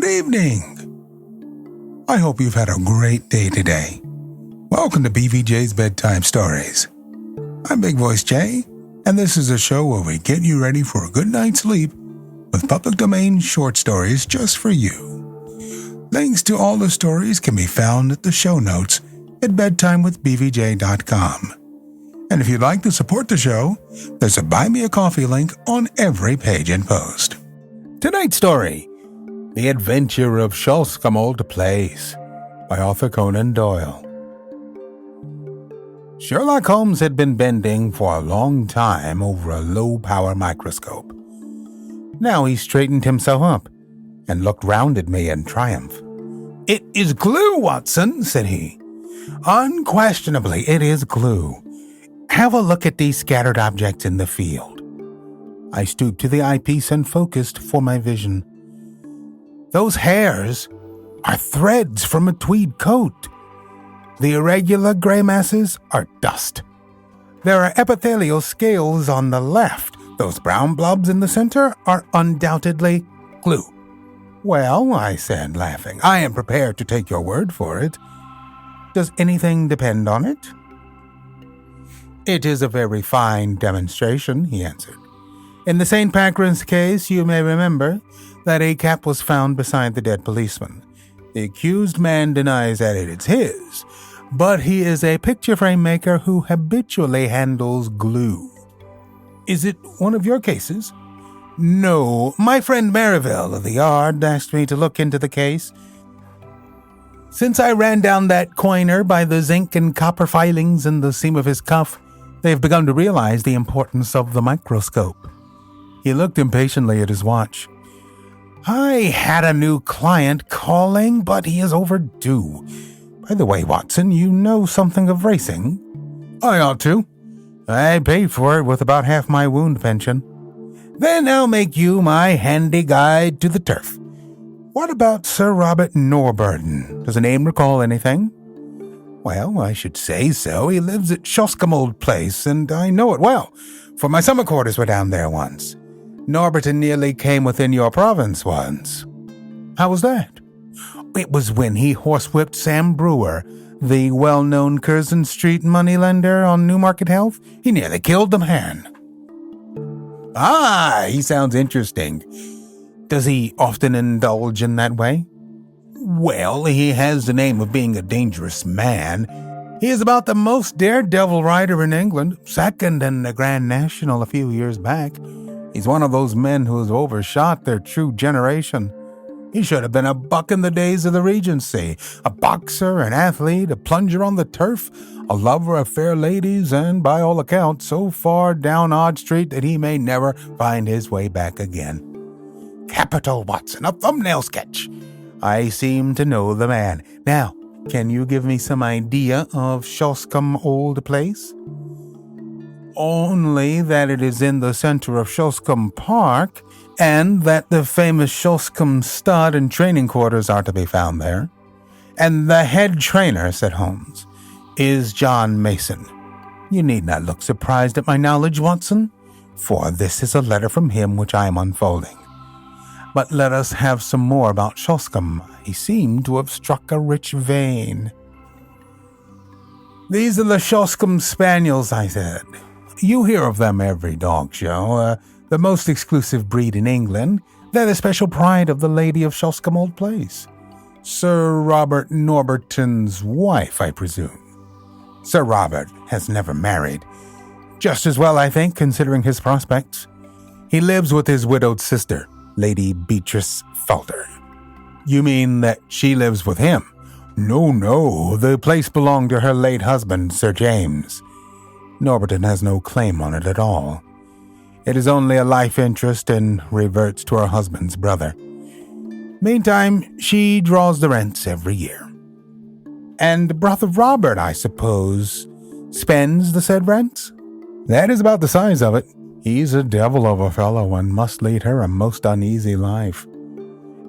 Good evening. I hope you've had a great day today. Welcome to BVJ's Bedtime Stories. I'm Big Voice Jay, and this is a show where we get you ready for a good night's sleep with public domain short stories just for you. Links to all the stories can be found at the show notes at bedtimewithbvj.com. And if you'd like to support the show, there's a Buy Me a Coffee link on every page and post. Tonight's story, The Adventure of Shoscombe Old Place, by author Conan Doyle. Sherlock Holmes had been bending for a long time over a low-power microscope. Now he straightened himself up and looked round at me in triumph. "It is glue, Watson," said he. "Unquestionably, it is glue. Have a look at these scattered objects in the field." I stooped to the eyepiece and focused for my vision. Those hairs are threads from a tweed coat. The irregular gray masses are dust. There are epithelial scales on the left. Those brown blobs in the center are undoubtedly glue. "Well," I said, laughing, "I am prepared to take your word for it. Does anything depend on it?" "It is a very fine demonstration," he answered. "In the St. Pancras case, you may remember that a cap was found beside the dead policeman. The accused man denies that it is his, but he is a picture frame maker who habitually handles glue. Is it one of your cases?" "No. My friend Merivale of the Yard asked me to look into the case. Since I ran down that coiner by the zinc and copper filings in the seam of his cuff, they've begun to realize the importance of the microscope." He looked impatiently at his watch. "I had a new client calling, but he is overdue. By the way, Watson, you know something of racing?" "I ought to. I paid for it with about half my wound pension." "Then I'll make you my handy guide to the turf. What about Sir Robert Norberton? Does the name recall anything?" "Well, I should say so. He lives at Shoscombe Old Place, and I know it well, for my summer quarters were down there once. Norberton nearly came within your province once." "How was that?" "It was when he horsewhipped Sam Brewer, the well-known Curzon Street moneylender on Newmarket Health. He nearly killed the man." "Ah, he sounds interesting. Does he often indulge in that way?" "Well, he has the name of being a dangerous man. He is about the most daredevil rider in England, second in the Grand National a few years back. He's one of those men who has overshot their true generation. He should have been a buck in the days of the Regency, a boxer, an athlete, a plunger on the turf, a lover of fair ladies, and, by all accounts, so far down Odd Street that he may never find his way back again." "Capital, Watson, a thumbnail sketch. I seem to know the man. Now, can you give me some idea of Shoscombe Old Place?" "Only that it is in the center of Shoscombe Park, and that the famous Shoscombe stud and training quarters are to be found there. And the head trainer," said Holmes, "is John Mason. You need not look surprised at my knowledge, Watson, for this is a letter from him which I am unfolding. But let us have some more about Shoscombe. He seemed to have struck a rich vein." "These are the Shoscombe Spaniels," I said. "You hear of them every dog show. The most exclusive breed in England. They're the special pride of the lady of Shoscombe Old Place. Sir Robert Norberton's wife, I presume." "Sir Robert has never married. Just as well, I think, considering his prospects. He lives with his widowed sister, Lady Beatrice Falder." "You mean that she lives with him?" No. The place belonged to her late husband, Sir James. Norberton has no claim on it at all. It is only a life interest and reverts to her husband's brother. Meantime, she draws the rents every year." "And brother Robert, I suppose, spends the said rents?" "That is about the size of it. He's a devil of a fellow and must lead her a most uneasy life.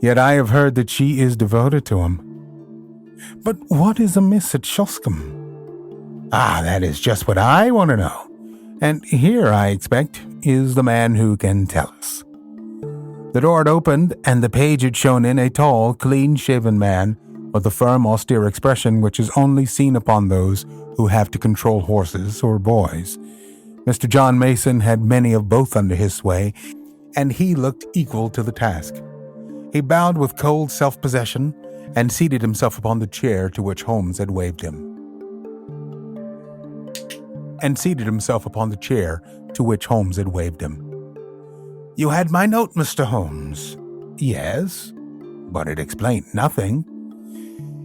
Yet I have heard that she is devoted to him." "But what is amiss at Shoscombe?" "Ah, that is just what I want to know. And here, I expect, is the man who can tell us." The door had opened, and the page had shown in a tall, clean-shaven man with a firm, austere expression which is only seen upon those who have to control horses or boys. Mr. John Mason had many of both under his sway, and he looked equal to the task. He bowed with cold self-possession and seated himself upon the chair to which Holmes had waved him. "You had my note, Mr. Holmes." "Yes, but it explained nothing."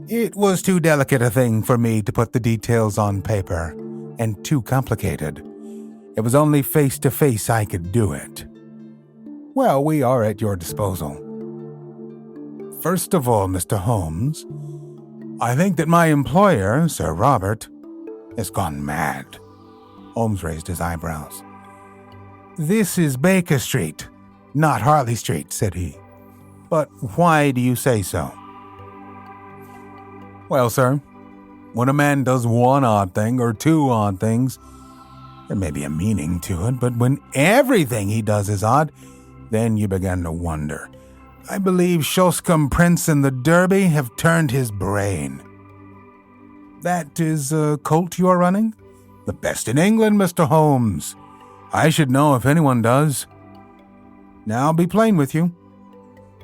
"It was too delicate a thing for me to put the details on paper, and too complicated. It was only face-to-face I could do it." "Well, we are at your disposal." "First of all, Mr. Holmes, I think that my employer, Sir Robert, has gone mad." Holmes raised his eyebrows. "This is Baker Street, not Harley Street," said he. "But why do you say so?" "Well, sir, when a man does one odd thing or two odd things, there may be a meaning to it, but when everything he does is odd, then you begin to wonder. I believe Shoscombe Prince and the Derby have turned his brain." "That is a colt you are running?" "The best in England, Mr. Holmes. I should know if anyone does. Now I'll be plain with you,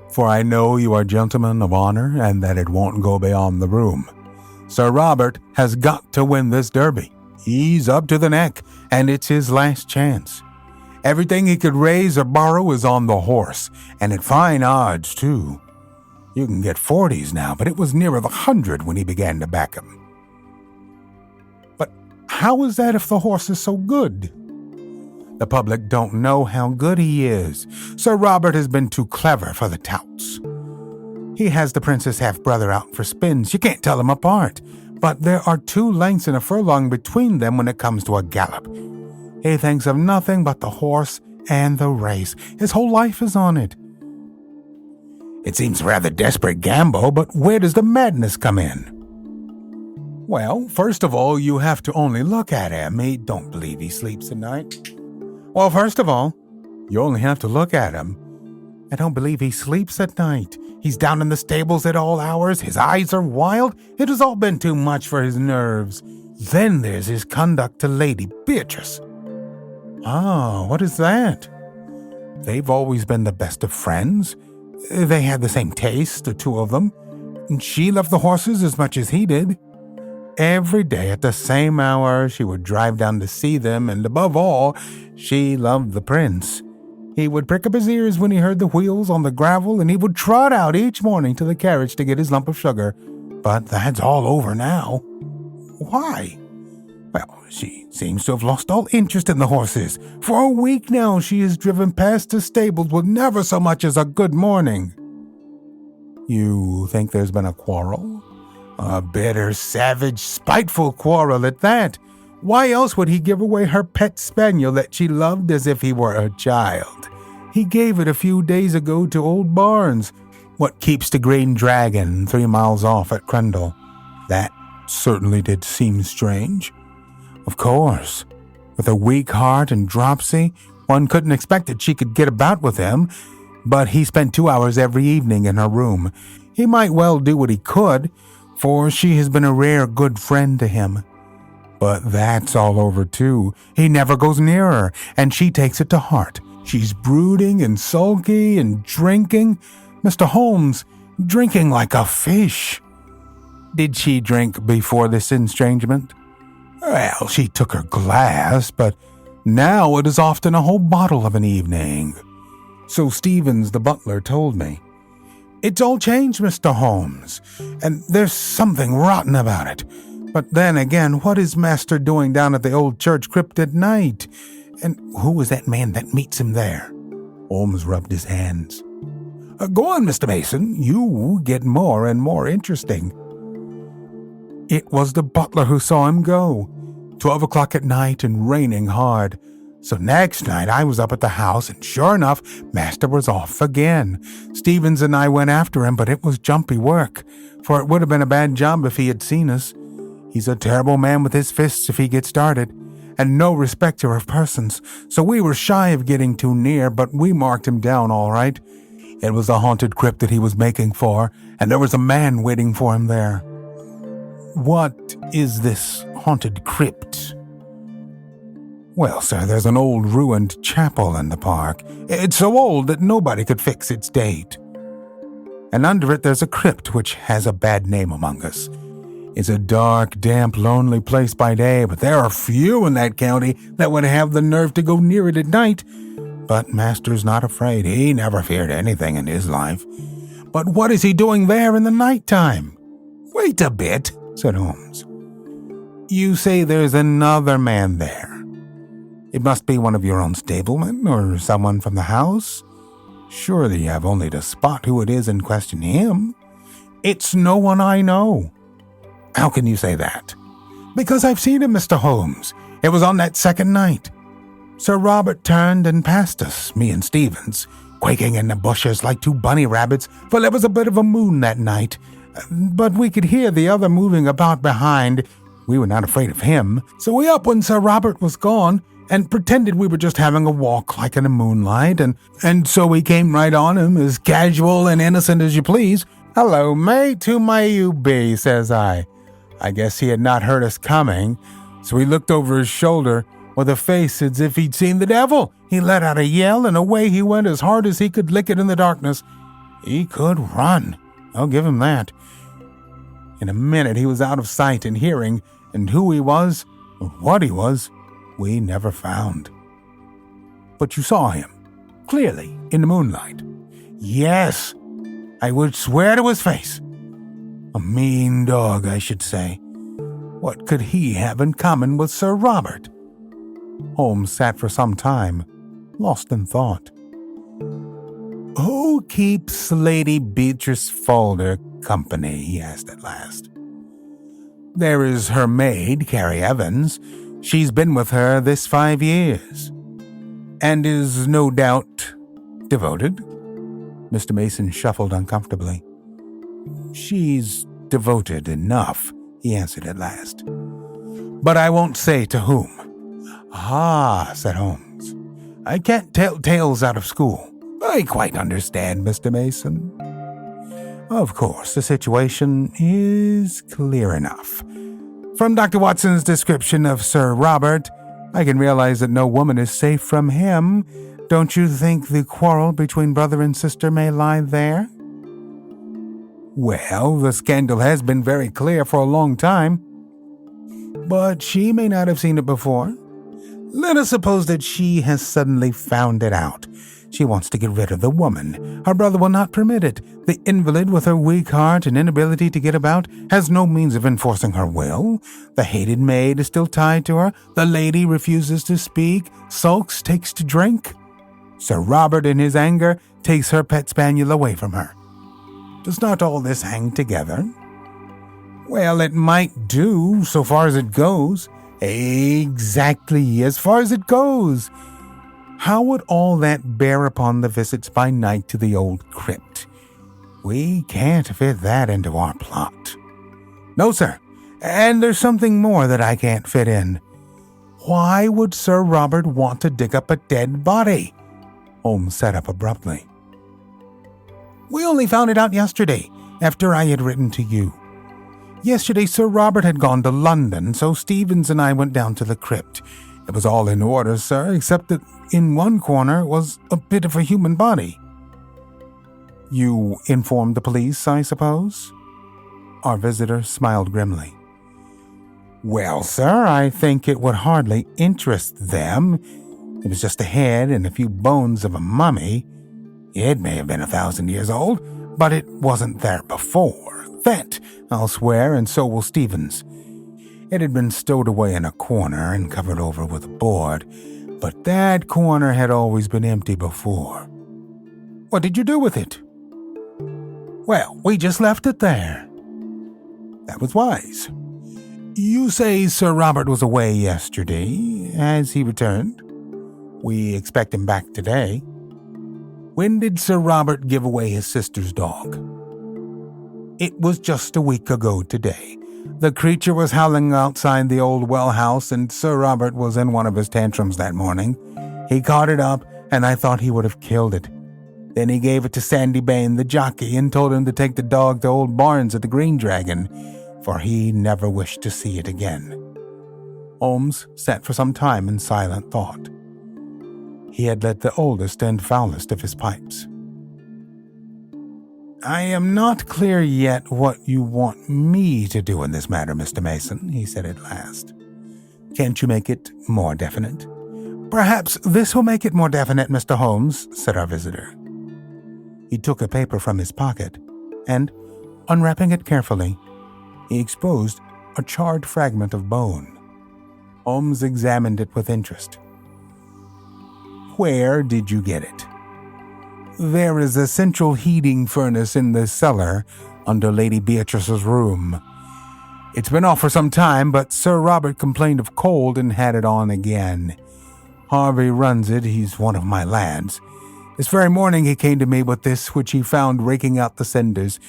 for I know you are gentlemen of honor and that it won't go beyond the room. Sir Robert has got to win this Derby. He's up to the neck, and it's his last chance. Everything he could raise or borrow is on the horse, and at fine odds, too. You can get 40s now, but it was nearer the 100 when he began to back him." "But how is that if the horse is so good?" "The public don't know how good he is. Sir Robert has been too clever for the touts. He has the prince's half-brother out for spins. You can't tell them apart. But there are 2 lengths and a furlong between them when it comes to a gallop. He thinks of nothing but the horse and the race. His whole life is on it." "It seems a rather desperate gamble, but where does the madness come in?" "Well, first of all, you have to only look at him. I don't believe he sleeps at night." "Well, first of all, you only have to look at him. I don't believe he sleeps at night. He's down in the stables at all hours. His eyes are wild. It has all been too much for his nerves. Then there's his conduct to Lady Beatrice." "Ah, what is that?" "They've always been the best of friends. They had the same taste, the 2 of them. She loved the horses as much as he did. Every day at the same hour she would drive down to see them, and above all, she loved the prince. He would prick up his ears when he heard the wheels on the gravel, and he would trot out each morning to the carriage to get his lump of sugar. But that's all over now." "Why?" "Well, she seems to have lost all interest in the horses. For a week now she has driven past the stables with never so much as a good morning." "You think there's been a quarrel?" "A bitter, savage, spiteful quarrel at that. Why else would he give away her pet spaniel that she loved as if he were a child? He gave it a few days ago to old Barnes, what keeps the Green Dragon 3 miles off at Crendel." "That certainly did seem strange." "Of course. With a weak heart and dropsy, one couldn't expect that she could get about with him, but he spent 2 hours every evening in her room. He might well do what he could, for she has been a rare good friend to him. But that's all over, too. He never goes near her, and she takes it to heart. She's brooding and sulky and drinking. Mr. Holmes, drinking like a fish." "Did she drink before this estrangement?" "Well, she took her glass, but now it is often a whole bottle of an evening. So Stevens, the butler, told me. It's all changed, Mr. Holmes, and there's something rotten about it. But then again, what is Master doing down at the old church crypt at night? And who is that man that meets him there?" Holmes rubbed his hands. "Go on, Mr. Mason. You get more and more interesting." "It was the butler who saw him go. 12 o'clock at night and raining hard. So next night I was up at the house, and sure enough, Master was off again. Stevens and I went after him, but it was jumpy work, for it would have been a bad job if he had seen us. He's a terrible man with his fists if he gets started, and no respecter of persons, so we were shy of getting too near, but we marked him down all right. It was a haunted crypt that he was making for, and there was a man waiting for him there. What is this haunted crypt? Well, sir, there's an old ruined chapel in the park. It's so old that nobody could fix its date. And under it there's a crypt which has a bad name among us. It's a dark, damp, lonely place by day, but there are few in that county that would have the nerve to go near it at night. But Master's not afraid. He never feared anything in his life. But what is he doing there in the night-time? Wait a bit, said Holmes. You say there's another man there. It must be one of your own stablemen or someone from the house. Surely you have only to spot who it is and question him. It's no one I know. How can you say that? Because I've seen him, Mr. Holmes. It was on that second night. Sir Robert turned and passed us, me and Stevens, quaking in the bushes like two bunny rabbits, for there was a bit of a moon that night. But we could hear the other moving about behind. We were not afraid of him, so we up when Sir Robert was gone, and pretended we were just having a walk like in the moonlight, and so we came right on him, as casual and innocent as you please. Hello, mate, who may you be, says I. I guess he had not heard us coming, so he looked over his shoulder with a face as if he'd seen the devil. He let out a yell, and away he went as hard as he could lick it in the darkness. He could run, I'll give him that. In a minute he was out of sight and hearing, and who he was, or what he was, we never found. But you saw him, clearly, in the moonlight. Yes, I would swear to his face. A mean dog, I should say. What could he have in common with Sir Robert? Holmes sat for some time, lost in thought. Who keeps Lady Beatrice Falder company? He asked at last. There is her maid, Carrie Evans. She's been with her this 5 years, and is no doubt devoted. Mr. Mason shuffled uncomfortably. She's devoted enough, he answered at last. But I won't say to whom. Ah, said Holmes. I can't tell tales out of school. I quite understand, Mr. Mason. Of course, the situation is clear enough. From Dr. Watson's description of Sir Robert, I can realize that no woman is safe from him. Don't you think the quarrel between brother and sister may lie there? Well, the scandal has been very clear for a long time. But she may not have seen it before. Let us suppose that she has suddenly found it out. She wants to get rid of the woman. Her brother will not permit it. The invalid, with her weak heart and inability to get about, has no means of enforcing her will. The hated maid is still tied to her. The lady refuses to speak, sulks, takes to drink. Sir Robert, in his anger, takes her pet spaniel away from her. Does not all this hang together? Well, it might do, so far as it goes. Exactly, as far as it goes. How would all that bear upon the visits by night to the old crypt? We can't fit that into our plot. No, sir, and there's something more that I can't fit in. Why would Sir Robert want to dig up a dead body? Holmes sat up abruptly. We only found it out yesterday, after I had written to you. Yesterday, Sir Robert had gone to London, so Stevens and I went down to the crypt. It was all in order, sir, except that in one corner was a bit of a human body. You informed the police, I suppose? Our visitor smiled grimly. Well, sir, I think it would hardly interest them. It was just a head and a few bones of a mummy. It may have been 1,000 years old, but it wasn't there before. That, I'll swear, and so will Stevens. It had been stowed away in a corner and covered over with a board, but that corner had always been empty before. What did you do with it? Well, we just left it there. That was wise. You say Sir Robert was away yesterday. Has he returned? We expect him back today. When did Sir Robert give away his sister's dog? It was just a week ago today. The creature was howling outside the old well house, and Sir Robert was in one of his tantrums that morning. He caught it up, and I thought he would have killed it. Then he gave it to Sandy Bain, the jockey, and told him to take the dog to Old Barnes at the Green Dragon, for he never wished to see it again. Holmes sat for some time in silent thought. He had lit the oldest and foulest of his pipes. "I am not clear yet what you want me to do in this matter, Mr. Mason," he said at last. "Can't you make it more definite?" "Perhaps this will make it more definite, Mr. Holmes," said our visitor. He took a paper from his pocket, and, unwrapping it carefully, he exposed a charred fragment of bone. Holmes examined it with interest. "Where did you get it?" "There is a central heating furnace in the cellar under Lady Beatrice's room. It's been off for some time, but Sir Robert complained of cold and had it on again. Harvey runs it, he's one of my lads. This very morning he came to me with this, which he found raking out the cinders.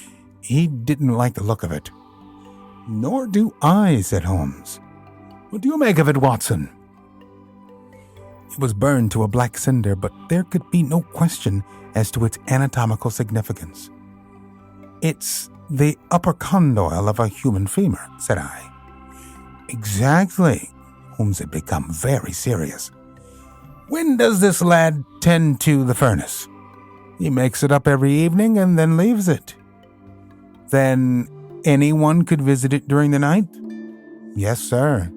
He didn't like the look of it." "Nor do I," said Holmes. "What do you make of it, Watson?" It was burned to a black cinder, but there could be no question as to its anatomical significance. "It's the upper condyle of a human femur," said I. "Exactly." Holmes had become very serious. "When does this lad tend to the furnace?" "He makes it up every evening and then leaves it." "Then anyone could visit it during the night?" "Yes, sir."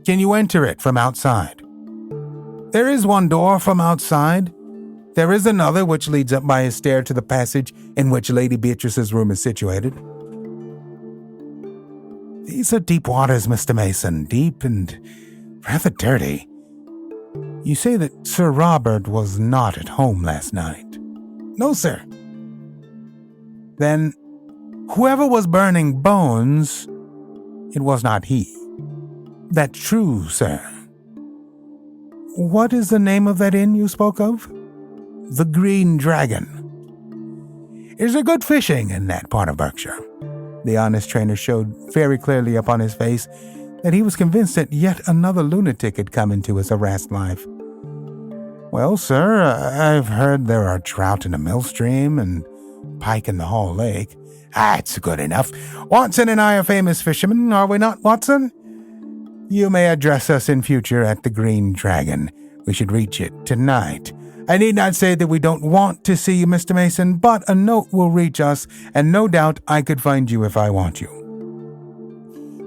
"Can you enter it from outside?" "There is one door from outside. There is another which leads up by a stair to the passage in which Lady Beatrice's room is situated." "These are deep waters, Mr. Mason, deep and rather dirty. You say that Sir Robert was not at home last night?" "No, sir." "Then, whoever was burning bones, it was not he." "That's true, sir." "What is the name of that inn you spoke of?" "The Green Dragon." "Is there good fishing in that part of Berkshire?" The honest trainer showed very clearly upon his face that he was convinced that yet another lunatic had come into his harassed life. "Well, sir, I've heard there are trout in the mill stream and pike in the Hall Lake." "That's good enough. Watson and I are famous fishermen, are we not, Watson?" "You may address us in future at the Green Dragon. We should reach it tonight. I need not say that we don't want to see you, Mr. Mason, but a note will reach us, and no doubt I could find you if I want you.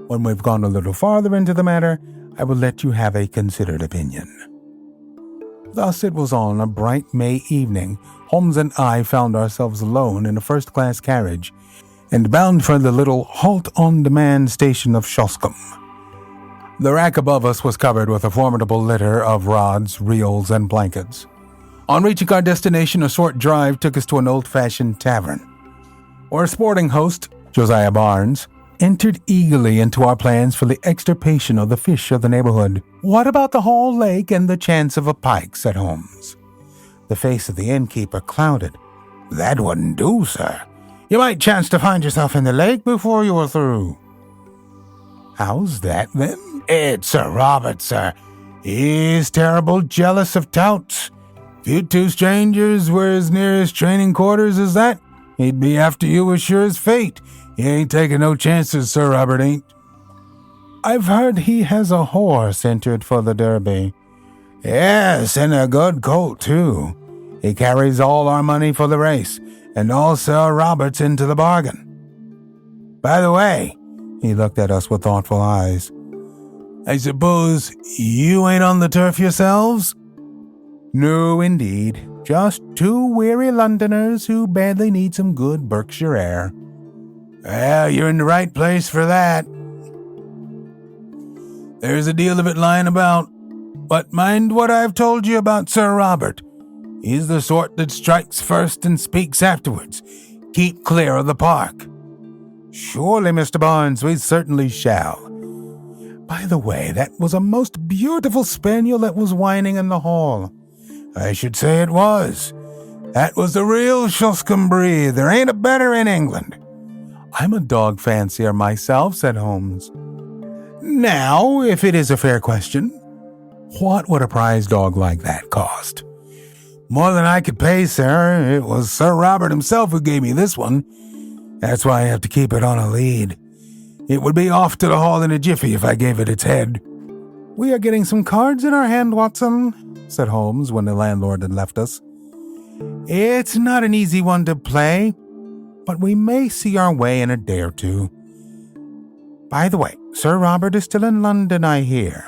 When we've gone a little farther into the matter, I will let you have a considered opinion." Thus it was on a bright May evening, Holmes and I found ourselves alone in a first-class carriage, and bound for the little halt-on-demand station of Shoscombe. The rack above us was covered with a formidable litter of rods, reels, and blankets. On reaching our destination, a short drive took us to an old-fashioned tavern, where a sporting host, Josiah Barnes, entered eagerly into our plans for the extirpation of the fish of the neighborhood. "What about the Hall Lake and the chance of a pike?" said Holmes. The face of the innkeeper clouded. "That wouldn't do, sir. You might chance to find yourself in the lake before you were through." "How's that, then?" "It's Sir Robert, sir. He's terrible jealous of touts. If you two strangers were as near his training quarters as that, he'd be after you as sure as fate. He ain't taking no chances, Sir Robert ain't." "I've heard he has a horse entered for the Derby." "Yes, and a good colt, too. He carries all our money for the race, and all Sir Robert's into the bargain. By the way," he looked at us with thoughtful eyes, "I suppose you ain't on the turf yourselves?" "No, indeed. Just two weary Londoners who badly need some good Berkshire air." "Well, you're in the right place for that. There's a deal of it lying about. But mind what I've told you about Sir Robert. He's the sort that strikes first and speaks afterwards. Keep clear of the park." "Surely, Mr. Barnes, we certainly shall. By the way, that was a most beautiful spaniel that was whining in the hall." "I should say it was. That was the real Shoscombe breed. There ain't a better in England." "I'm a dog fancier myself," said Holmes. "Now, if it is a fair question, what would a prize dog like that cost?" More than I could pay, sir. It was Sir Robert himself who gave me this one. That's why I have to keep it on a lead. It would be off to the hall in a jiffy if I gave it its head." "We are getting some cards in our hand, Watson," said Holmes when the landlord had left us. "It's not an easy one to play, but we may see our way in a day or two. By the way, Sir Robert is still in London, I hear.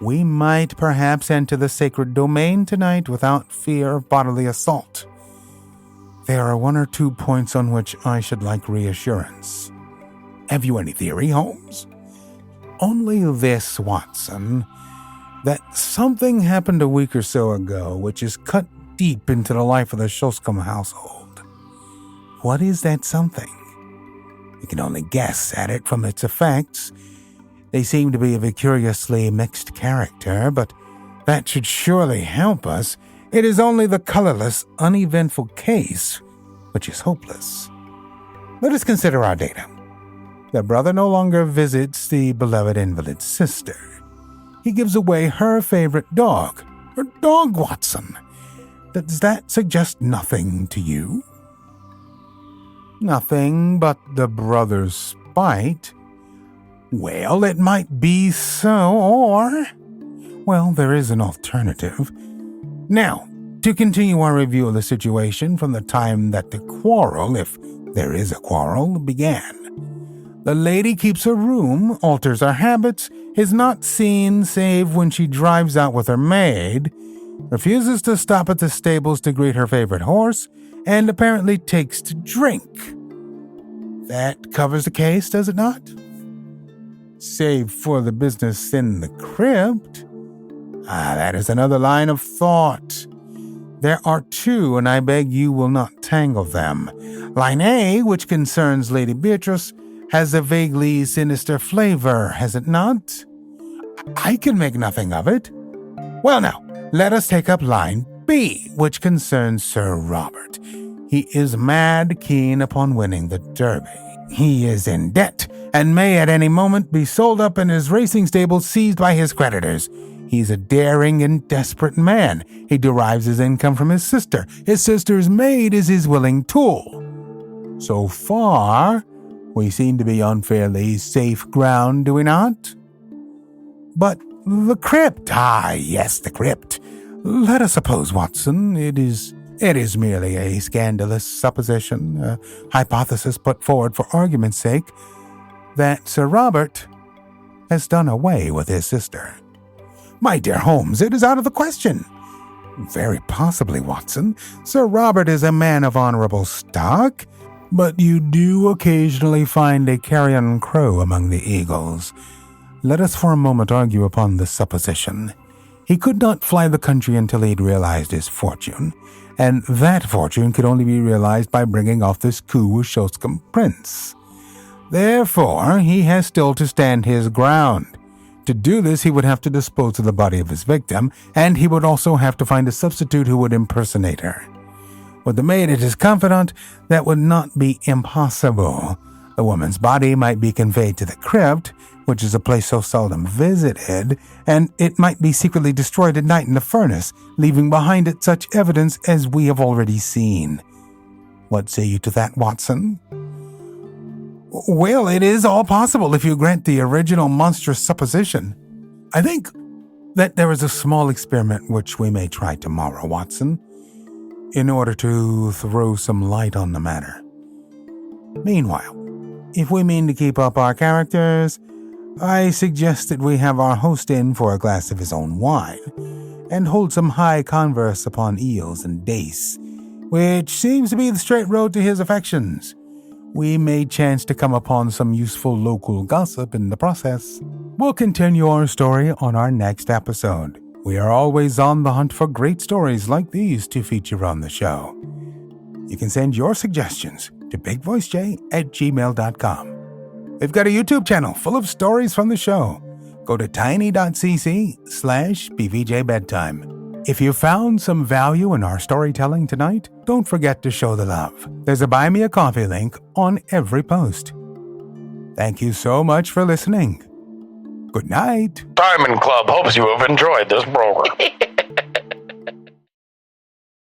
We might perhaps enter the sacred domain tonight without fear of bodily assault. There are one or two points on which I should like reassurance. Have you any theory, Holmes?" "Only this, Watson, that something happened a week or so ago which is cut deep into the life of the Shoscombe household. What is that something? You can only guess at it from its effects. They seem to be of a curiously mixed character, but that should surely help us. It is only the colorless, uneventful case which is hopeless. Let us consider our data. The brother no longer visits the beloved invalid sister. He gives away her favorite dog. Her dog, Watson. Does that suggest nothing to you?" "Nothing but the brother's spite." "Well, it might be so, or... Well, there is an alternative. Now, to continue our review of the situation from the time that the quarrel, if there is a quarrel, began. The lady keeps her room, alters her habits, is not seen save when she drives out with her maid, refuses to stop at the stables to greet her favorite horse, and apparently takes to drink. That covers the case, does it not? Save for the business in the crypt. That is another line of thought. There are two, and I beg you will not tangle them. Line A, which concerns Lady Beatrice, has a vaguely sinister flavor, has it not? I can make nothing of it. Well now, let us take up line B, which concerns Sir Robert. He is mad keen upon winning the Derby. He is in debt, and may at any moment be sold up and his racing stable seized by his creditors. He's a daring and desperate man. He derives his income from his sister. His sister's maid is his willing tool. So far, we seem to be on fairly safe ground, do we not? But the crypt, yes, the crypt. Let us suppose, Watson, it is merely a scandalous supposition, a hypothesis put forward for argument's sake, that Sir Robert has done away with his sister. My dear Holmes, it is out of the question. Very possibly, Watson. Sir Robert is a man of honorable stock, but you do occasionally find a carrion crow among the eagles. Let us for a moment argue upon this supposition. He could not fly the country until he'd realized his fortune, and that fortune could only be realized by bringing off this coup with Shoscombe Prince. Therefore, he has still to stand his ground. To do this, he would have to dispose of the body of his victim, and he would also have to find a substitute who would impersonate her. With the maid as his confidant, that would not be impossible. The woman's body might be conveyed to the crypt, which is a place so seldom visited, and it might be secretly destroyed at night in the furnace, leaving behind it such evidence as we have already seen. What say you to that, Watson? Well, it is all possible if you grant the original monstrous supposition. I think that there is a small experiment which we may try tomorrow, Watson, in order to throw some light on the matter. Meanwhile, if we mean to keep up our characters, I suggest that we have our host in for a glass of his own wine, and hold some high converse upon eels and dace, which seems to be the straight road to his affections. We may chance to come upon some useful local gossip in the process. We'll continue our story on our next episode. We are always on the hunt for great stories like these to feature on the show. You can send your suggestions to bigvoicejay@gmail.com. We've got a YouTube channel full of stories from the show. Go to tiny.cc/BVJ Bedtime. If you found some value in our storytelling tonight, don't forget to show the love. There's a Buy Me a Coffee link on every post. Thank you so much for listening. Good night. Diamond Club hopes you have enjoyed this program.